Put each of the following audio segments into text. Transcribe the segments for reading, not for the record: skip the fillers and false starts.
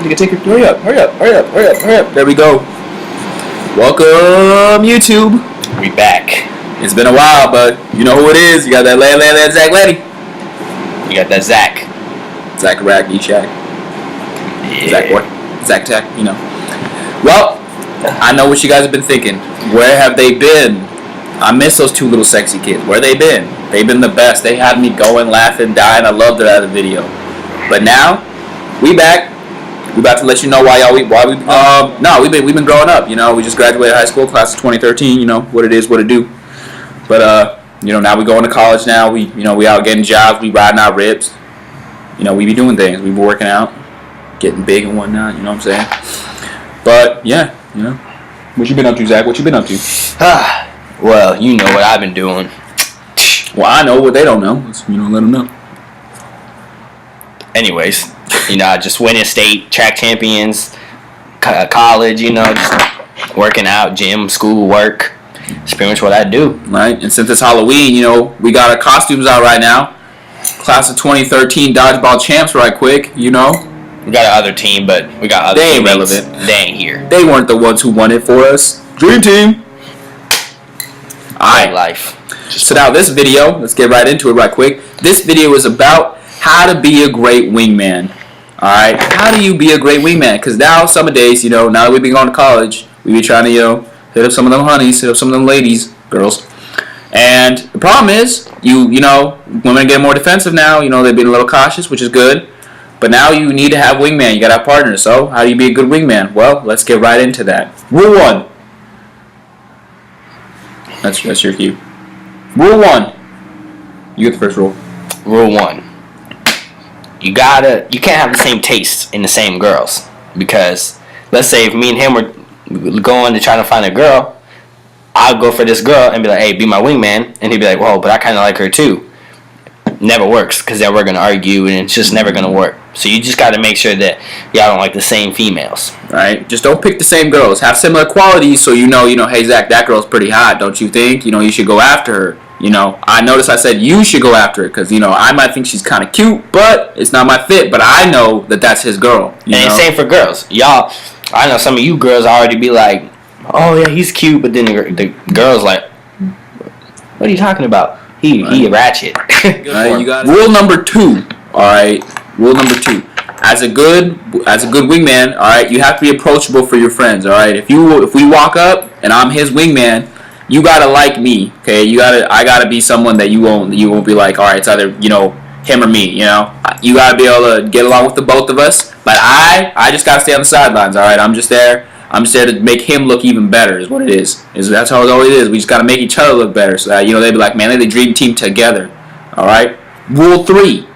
You can take it. Hurry up. There we go. Welcome, YouTube. We back. It's been a while, but you know who it is. You got that Zach Letty. You got that Zach. Zach Rack, Eshak. Yeah. Zach what? Zach Tech, you know. Well, I know what you guys have been thinking. Where have they been? I miss those two little sexy kids. Where they been? They've been the best. They had me going, laughing, dying. I loved it out of the video. But now, we back. We about to let you know why we've been growing up. You know, we just graduated high school, class of 2013. You know what it is, what it do. But you know, now we going to college. Now we out getting jobs. We riding our ribs. You know, we be doing things. We be working out, getting big and whatnot. You know what I'm saying? But yeah, you know, what you been up to, Zach? What you been up to? Well, you know what I've been doing. Well, I know what they don't know. Let's, let them know. Anyways, I just winning state track champions, college, just working out, gym, school, work. It's pretty much what I do. Right, and since it's Halloween, we got our costumes out right now. Class of 2013 dodgeball champs right quick, We got another team, but we got other They ain't teammates. relevant. They ain't here. They weren't the ones who won it for us. Dream team. Alright. Life. So now this video, let's get right into it right quick. This video is about how to be a great wingman. Alright, how do you be a great wingman? Because now, some days, now that we've been going to college, we be trying to, hit up some of them honeys, hit up some of them ladies, girls. And the problem is, women get more defensive now. They've been a little cautious, which is good. But now you need to have wingman. You got to have partners. So how do you be a good wingman? Well, let's get right into that. Rule 1. That's your cue. Rule 1. You get the first rule. Rule 1. You can't have the same taste in the same girls. Because, let's say if me and him were going to try to find a girl, I'll go for this girl and be like, hey, be my wingman. And he'd be like, whoa, but I kind of like her too. Never works, because then we're going to argue and it's just never going to work. So you just got to make sure that y'all don't like the same females. Right? Just don't pick the same girls. Have similar qualities so hey, Zach, that girl's pretty hot, don't you think? You should go after her. I noticed I said you should go after her because, I might think she's kind of cute, but it's not my fit. But I know that that's his girl. And it's same for girls. Y'all, I know some of you girls already be like, oh, yeah, he's cute. But then the girl's like, what are you talking about? He a ratchet. Right, you got it. Rule number 2. All right. Rule number 2. As a good wingman, all right, you have to be approachable for your friends. All right. If we walk up and I'm his wingman, you gotta like me. Okay. I gotta be someone that you won't be like, all right, it's either him or me. You gotta be able to get along with the both of us. But I just gotta stay on the sidelines. All right. I'm just there to make him look even better, is what it is. That's how it always is. We just got to make each other look better. So that, they'd be like, man, they're the dream team together. All right? Rule 3.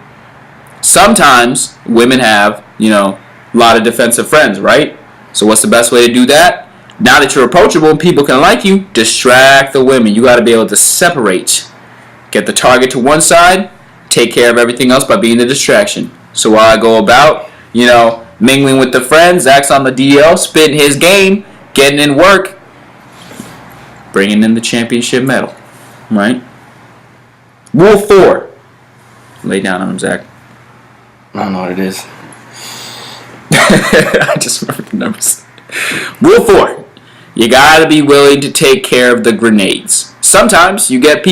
Sometimes women have, a lot of defensive friends, right? So what's the best way to do that? Now that you're approachable and people can like you, distract the women. You got to be able to separate. Get the target to one side, take care of everything else by being the distraction. So while I go about, mingling with the friends, Zach's on the DL, spitting his game, getting in work, bringing in the championship medal, right? Rule 4. Lay down on him, Zach. I don't know what it is. I just remember the numbers. Rule 4. You gotta be willing to take care of the grenades. Sometimes you get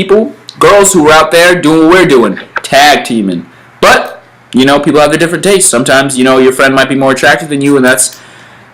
girls who are out there doing what we're doing, tag teaming. But people have their different tastes. Sometimes, your friend might be more attractive than you, and that's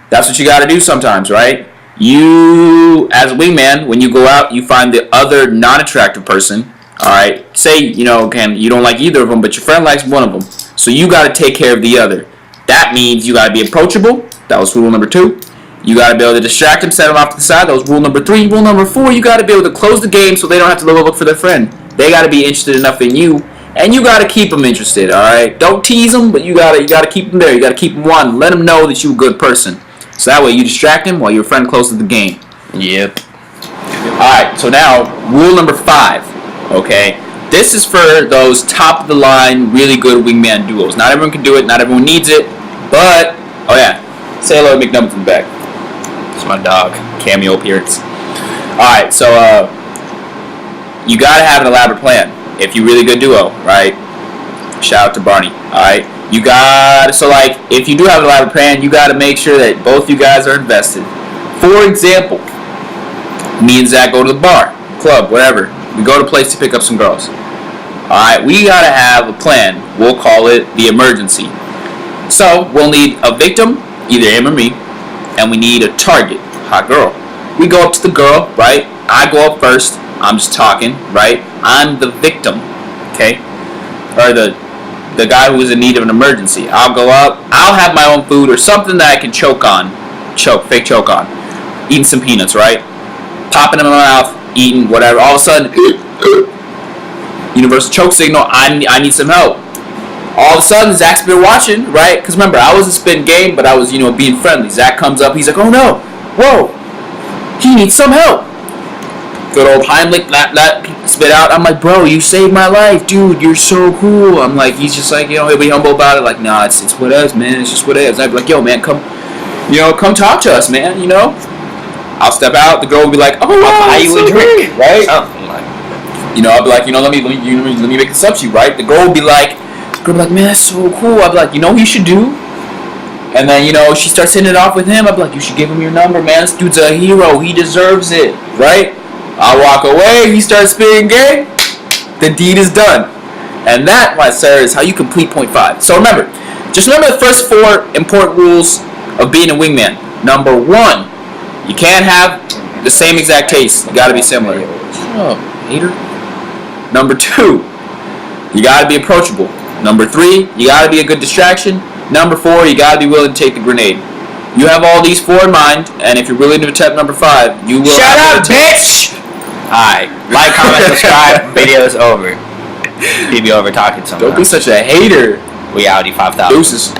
what you got to do sometimes, right? You, as a wingman, when you go out, you find the other non-attractive person, all right? Say, you don't like either of them, but your friend likes one of them. So you got to take care of the other. That means you got to be approachable. That was rule number 2. You got to be able to distract them, set them off to the side. That was rule number 3. Rule number 4, you got to be able to close the game so they don't have to look for their friend. They got to be interested enough in you. And you got to keep them interested, all right? Don't tease them, but you got to keep them there. You got to keep them wanting. Let them know that you're a good person. So that way you distract them while your friend closes the game. Yep. All right, so now rule number 5, okay? This is for those top-of-the-line, really good wingman duos. Not everyone can do it. Not everyone needs it. But, oh yeah, say hello to McNubbins in the back. It's my dog. Cameo appearance. All right, so you got to have an elaborate plan. If you're really good duo, right? Shout out to Barney. All right. You got so like if you do have an elaborate plan, you got to make sure that both you guys are invested. For example, me and Zach go to the bar, club, whatever. We go to a place to pick up some girls. All right, we gotta have a plan. We'll call it the emergency. So we'll need a victim, either him or me, and we need a target, hot girl. We go up to the girl, right? I go up first. I'm just talking, right? I'm the victim, okay? Or the guy who is in need of an emergency. I'll go up. I'll have my own food or something that I can fake choke on. Eating some peanuts, right? Popping in my mouth, eating whatever. All of a sudden, universal choke signal. I need some help. All of a sudden, Zach's been watching, right? Because remember, I wasn't spitting game, but I was, being friendly. Zach comes up. He's like, oh no, whoa, he needs some help. Good old Heimlich, spit out. I'm like, bro, you saved my life, dude. You're so cool. I'm like, he's just like, he'll be humble about it. Like, nah, it's what it is, man. It's just what it is. I'd be like, yo, man, come talk to us, man. I'll step out. The girl will be like, oh, wow, I'll buy you a drink, great, right? Something like. I'll be like, let me make this up to you, right? The girl will be like, man, that's so cool. I'll be like, what you should do? And then, she starts hitting it off with him. I'll be like, you should give him your number, man. This dude's a hero. He deserves it, right? I'll walk away. He starts spitting game. The deed is done. And that, my sir, is how you complete point 5. So remember the first 4 important rules of being a wingman. Number 1, you can't have the same exact taste. You got to be similar. Oh, hater. Number 2, you got to be approachable. Number 3, you got to be a good distraction. Number 4, you got to be willing to take the grenade. You have all these 4 in mind, and if you're willing to attempt number 5, you will. Shut up, bitch! Alright, like, comment, subscribe. Video is over. Leave you over talking something. Don't be such a hater. We Audi 5000. Deuces.